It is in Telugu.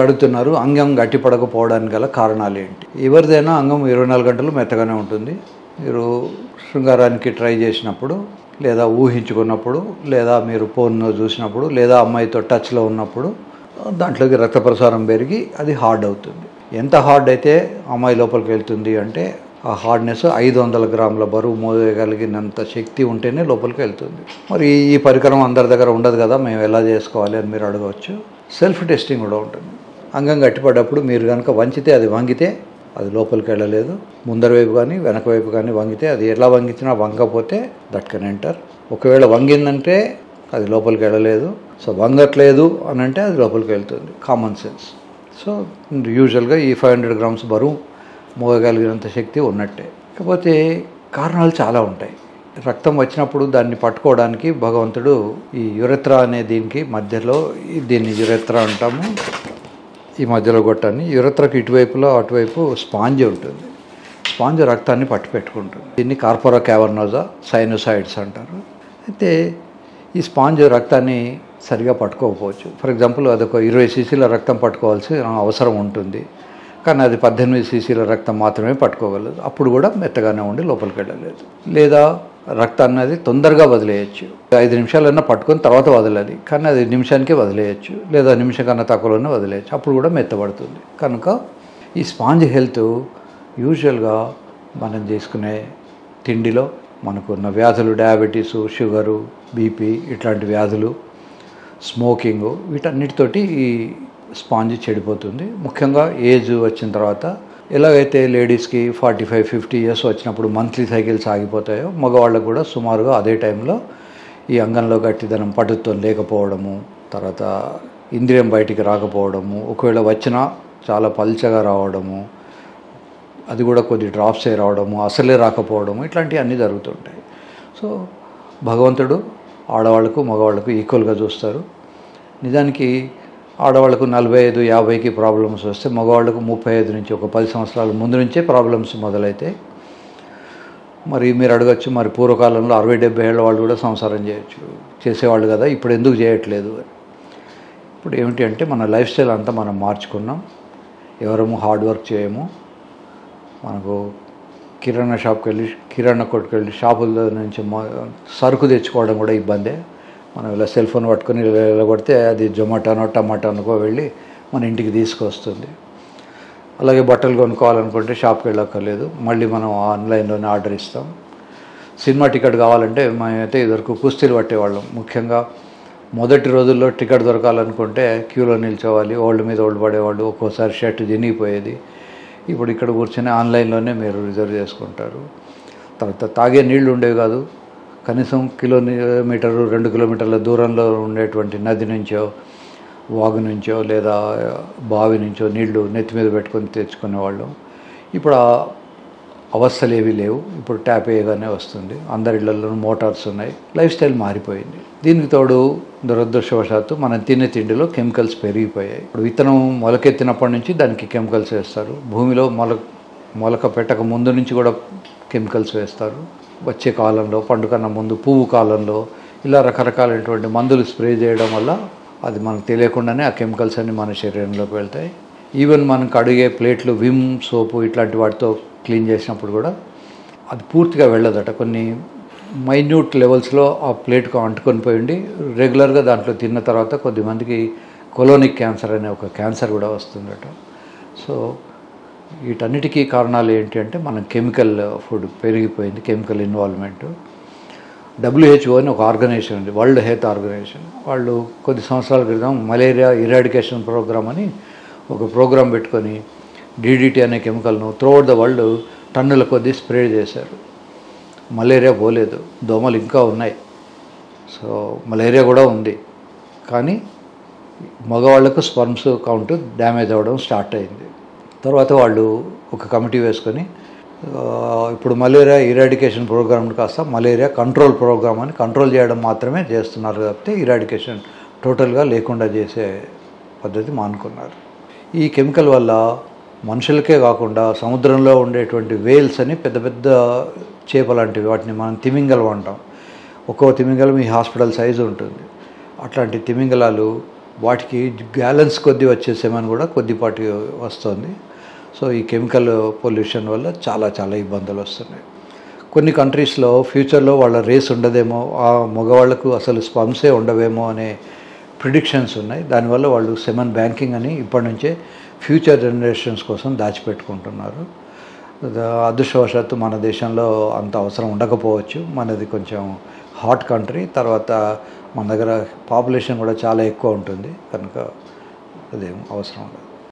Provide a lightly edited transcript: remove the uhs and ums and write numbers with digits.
అడుగుతున్నారు అంగం గట్టిపడకపోవడానికి గల కారణాలు ఏంటి? ఎవరిదైనా అంగం 24 గంటలు మెత్తగానే ఉంటుంది. మీరు శృంగారానికి ట్రై చేసినప్పుడు, లేదా ఊహించుకున్నప్పుడు, లేదా మీరు ఫోన్లో చూసినప్పుడు, లేదా అమ్మాయితో టచ్లో ఉన్నప్పుడు దాంట్లోకి రక్త ప్రసారం పెరిగి అది హార్డ్ అవుతుంది. ఎంత హార్డ్ అయితే అమ్మాయి లోపలికి వెళ్తుంది అంటే ఆ హార్డ్నెస్ 500 గ్రాముల బరువు మోయగలిగినంత శక్తి ఉంటేనే లోపలికి వెళ్తుంది. మరి ఈ పరికరం అందరి దగ్గర ఉండదు కదా, మేము ఎలా చేసుకోవాలి అని మీరు అడగవచ్చు. సెల్ఫ్ టెస్టింగ్ కూడా ఉంటుంది. అంగం గట్టిపడ్డప్పుడు మీరు కనుక వంచితే, అది వంగితే అది లోపలికి వెళ్ళలేదు. ముందర వైపు కానీ వెనక వైపు కానీ వంగితే, అది ఎలా వంగించినా వంగకపోతే దట్ కెన్ ఎంటర్. ఒకవేళ వంగిందంటే అది లోపలికి వెళ్ళలేదు. సో వంగట్లేదు అని అంటే అది లోపలికి వెళ్తుంది. Common sense. సో యూజువల్గా ఈ 500 గ్రామ్స్ బరువు మోయగలిగినంత శక్తి ఉన్నట్టే. కాకపోతే కారణాలు చాలా ఉంటాయి. రక్తం వచ్చినప్పుడు దాన్ని పట్టుకోవడానికి భగవంతుడు ఈ యురెత్రా అనే దీనికి మధ్యలో, దీన్ని యురెత్రా అంటాము, ఈ మధ్యలో గొట్టాన్ని, యురెత్రాకి ఇటువైపులో అటువైపు స్పాంజ్ ఉంటుంది. స్పాంజ్ రక్తాన్ని పట్టి పెట్టుకుంటుంది. దీన్ని కార్పోరా క్యావర్నోజా సైనోసైడ్స్ అంటారు. అయితే ఈ స్పాంజ్ రక్తాన్ని సరిగా పట్టుకోకపోవచ్చు. ఫర్ ఎగ్జాంపుల్ అదొక 20 సీసీల రక్తం పట్టుకోవాల్సిన అవసరం ఉంటుంది, కానీ అది 18 సీసీల రక్తం మాత్రమే పట్టుకోగలదు. అప్పుడు కూడా మెత్తగానే ఉండి లోపలికి వెళ్ళలేదు. లేదా రక్తాన్ని అది తొందరగా వదిలేయచ్చు. 5 నిమిషాలన్నా పట్టుకొని తర్వాత వదలాలి, కానీ అది నిమిషానికే వదిలేయచ్చు, లేదా నిమిషం కన్నా తక్కువలోనే వదిలేయచ్చు. అప్పుడు కూడా మెత్తబడుతుంది. కనుక ఈ స్పాంజ్ హెల్త్ యూజువల్గా మనం చేసుకునే తిండిలో, మనకున్న వ్యాధులు, డయాబెటీసు, షుగరు, బీపీ ఇట్లాంటి వ్యాధులు, స్మోకింగు, వీటన్నిటితోటి ఈ స్పాంజ్ చెడిపోతుంది. ముఖ్యంగా ఏజ్ వచ్చిన తర్వాత, ఎలాగైతే లేడీస్కి 45-50 ఇయర్స్ వచ్చినప్పుడు మంత్లీ సైకిల్స్ ఆగిపోతాయో, మగవాళ్ళకు కూడా సుమారుగా అదే టైంలో ఈ అంగంలో గట్టిదనం, పటుత్వం లేకపోవడము, తర్వాత ఇంద్రియం బయటికి రాకపోవడము, ఒకవేళ వచ్చినా చాలా పల్చగా రావడము, అది కూడా కొద్ది డ్రాప్సే రావడము, అసలే రాకపోవడము, ఇట్లాంటివి అన్నీ జరుగుతుంటాయి. సో భగవంతుడు ఆడవాళ్ళకు మగవాళ్ళకు ఈక్వల్గా చూస్తారు. నిజానికి ఆడవాళ్ళకు 45-50కి ప్రాబ్లమ్స్ వస్తే, మగవాళ్ళకు 35 నుంచి ఒక 10 సంవత్సరాల ముందు నుంచే ప్రాబ్లమ్స్ మొదలవుతాయి. మరి మీరు అడగచ్చు, మరి పూర్వకాలంలో 60-70 ఏళ్ళ వాళ్ళు కూడా సంసారం చేసేవాళ్ళు కదా, ఇప్పుడు ఎందుకు చేయట్లేదు అని. ఇప్పుడు ఏమిటి అంటే, మన లైఫ్ స్టైల్ అంతా మనం మార్చుకున్నాం. ఎవరము హార్డ్ వర్క్ చేయము. మనకు కిరాణా షాప్కి వెళ్ళి, కిరాణా కొట్టుకు వెళ్ళి, షాపుల నుంచి సరుకు తెచ్చుకోవడం కూడా ఇబ్బందే. మనం ఇలా సెల్ ఫోన్ పట్టుకొని ఇలా కొడితే అది జొమాటోనో టమాటోనో వెళ్ళి మన ఇంటికి తీసుకొస్తుంది. అలాగే బట్టలు కొనుక్కోవాలనుకుంటే షాప్కి వెళ్ళక్కర్లేదు, మళ్ళీ మనం ఆన్లైన్లోనే ఆర్డర్ ఇస్తాం. సినిమా టికెట్ కావాలంటే మేమైతే ఇదివరకు కుస్తీలు పట్టేవాళ్ళం. ముఖ్యంగా మొదటి రోజుల్లో టికెట్ దొరకాలనుకుంటే క్యూలో నిల్చోవాలి, ఓల్డ్ మీద ఓల్డ్ పడేవాళ్ళు, ఒక్కోసారి షర్ట్ జినిగిపోయేది. ఇప్పుడు ఇక్కడ కూర్చొని ఆన్లైన్లోనే మీరు రిజర్వ్ చేసుకుంటారు. తర్వాత తాగే నీళ్లు ఉండేవి కాదు. కనీసం 1 కిలోమీటరు 2 కిలోమీటర్ల దూరంలో ఉండేటువంటి నది నుంచో, వాగు నుంచో, లేదా బావి నుంచో నీళ్లు నెత్తి మీద పెట్టుకొని తెచ్చుకునేవాళ్ళం. ఇప్పుడు ఆ అవస్థలు ఏవీ లేవు. ఇప్పుడు ట్యాప్ వేయగానే వస్తుంది. అందరి ఇళ్లలోనూ మోటార్స్ ఉన్నాయి. లైఫ్ స్టైల్ మారిపోయింది. దీనికి తోడు దురదృష్టవశాత్తు మనం తినే తిండిలో కెమికల్స్ పెరిగిపోయాయి. ఇప్పుడు విత్తనం మొలకెత్తినప్పటి నుంచి దానికి కెమికల్స్ వేస్తారు. భూమిలో మొలక పెట్టక ముందు నుంచి కూడా కెమికల్స్ వేస్తారు. వచ్చే కాలంలో, పండుగన్న ముందు, పువ్వు కాలంలో, ఇలా రకరకాలైనటువంటి మందులు స్ప్రే చేయడం వల్ల అది మనకు తెలియకుండానే ఆ కెమికల్స్ అన్నీ మన శరీరంలోకి వెళ్తాయి. ఈవెన్ మనకు అడిగే ప్లేట్లు, విమ్ సోపు ఇట్లాంటి వాటితో క్లీన్ చేసినప్పుడు కూడా అది పూర్తిగా వెళ్ళదట. కొన్ని మైన్యూట్ లెవెల్స్లో ఆ ప్లేట్కు అంటుకొని పోయింది. రెగ్యులర్గా దాంట్లో తిన్న తర్వాత కొద్దిమందికి కొలోనిక్ క్యాన్సర్ అనే ఒక క్యాన్సర్ కూడా వస్తుందట. సో వీటన్నిటికీ కారణాలు ఏంటి అంటే, మనం కెమికల్ ఫుడ్ పెరిగిపోయింది, కెమికల్ ఇన్వాల్వ్మెంట్. WHO అని ఒక ఆర్గనైజేషన్ ఉంది, వరల్డ్ హెల్త్ ఆర్గనైజేషన్. వాళ్ళు కొద్ది సంవత్సరాల క్రితం మలేరియా ఇరాడికేషన్ ప్రోగ్రామ్ అని ఒక ప్రోగ్రాం పెట్టుకొని DDT అనే కెమికల్ను త్రూఅవుట్ ద వరల్డ్ టన్నుల కొద్దీ స్ప్రే చేశారు. మలేరియా పోలేదు, దోమలు ఇంకా ఉన్నాయి. సో మలేరియా కూడా ఉంది, కానీ మగవాళ్లకు స్పర్మ్స్ కౌంట్ డ్యామేజ్ అవ్వడం స్టార్ట్ అయింది. తర్వాత వాళ్ళు ఒక కమిటీ వేసుకొని ఇప్పుడు మలేరియా ఇరాడికేషన్ ప్రోగ్రామ్ కాస్త మలేరియా కంట్రోల్ ప్రోగ్రామ్ అని కంట్రోల్ చేయడం మాత్రమే చేస్తున్నారు కాబట్టి ఇరాడికేషన్ టోటల్గా లేకుండా చేసే పద్ధతి మానుకున్నారు. ఈ కెమికల్ వల్ల మనుషులకే కాకుండా సముద్రంలో ఉండేటువంటి వేల్స్ అని పెద్ద పెద్ద చేపలాంటివి, వాటిని మనం తిమింగలం అంటాం. ఒక్కో తిమింగలం ఈ హాస్పిటల్ సైజు ఉంటుంది. అట్లాంటి తిమింగలాలు వాటికి గ్యాలన్స్ కొద్ది వచ్చే సెమెన్ కూడా కొద్దిపాటి వస్తుంది. సో ఈ కెమికల్ పొల్యూషన్ వల్ల చాలా చాలా ఇబ్బందులు వస్తున్నాయి. కొన్ని కంట్రీస్లో ఫ్యూచర్లో వాళ్ళ రేస్ ఉండదేమో, ఆ మగవాళ్లకు అసలు స్పమ్సే ఉండవేమో అనే ప్రిడిక్షన్స్ ఉన్నాయి. దానివల్ల వాళ్ళు సెమెన్ బ్యాంకింగ్ అని ఇప్పటి నుంచే ఫ్యూచర్ జనరేషన్స్ కోసం దాచిపెట్టుకుంటున్నారు. అదృష్టవశాత్తు మన దేశంలో అంత అవసరం ఉండకపోవచ్చు. మనది కొంచెం హాట్ కంట్రీ, తర్వాత మన దగ్గర పాపులేషన్ కూడా చాలా ఎక్కువ ఉంటుంది కనుక అదేం అవసరం ఉండదు.